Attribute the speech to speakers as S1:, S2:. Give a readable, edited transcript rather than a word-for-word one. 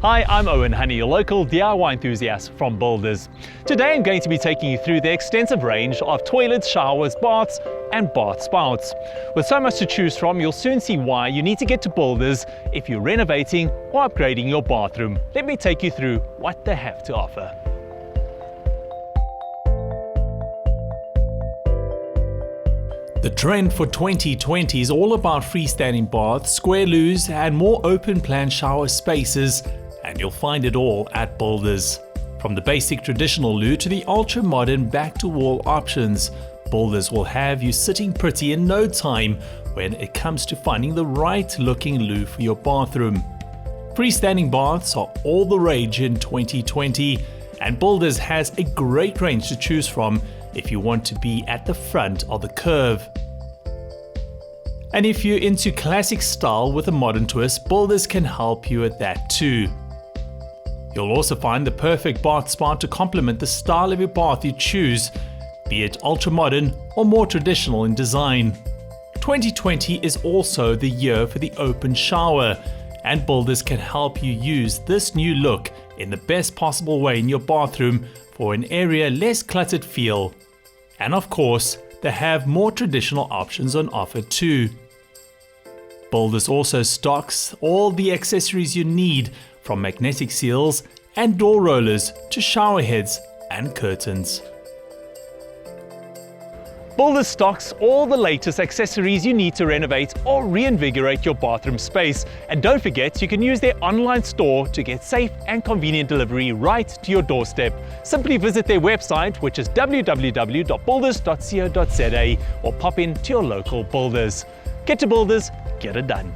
S1: Hi, I'm Owen Honey, your local DIY enthusiast from Builders. Today I'm going to be taking you through the extensive range of toilets, showers, baths and bath spouts. With so much to choose from, you'll soon see why you need to get to Builders if you're renovating or upgrading your bathroom. Let me take you through what they have to offer. The trend for 2020 is all about freestanding baths, square loos and more open plan shower spaces, and you'll find it all at Builders. From the basic traditional loo to the ultra modern back to wall options, Builders will have you sitting pretty in no time when it comes to finding the right looking loo for your bathroom. Freestanding baths are all the rage in 2020, and Builders has a great range to choose from if you want to be at the front of the curve. And if you're into classic style with a modern twist, Builders can help you with that too. You'll also find the perfect bath spout to complement the style of your bath you choose, be it ultra modern or more traditional in design. 2020 is also the year for the open shower, and Builders can help you use this new look in the best possible way in your bathroom for an area less cluttered feel. And of course, they have more traditional options on offer too. Builders also stocks all the accessories you need, from magnetic seals and door rollers to shower heads and curtains. Builders stocks all the latest accessories you need to renovate or reinvigorate your bathroom space. And don't forget, you can use their online store to get safe and convenient delivery right to your doorstep. Simply visit their website, which is www.builders.co.za, or pop in to your local Builders. Get to Builders, get it done.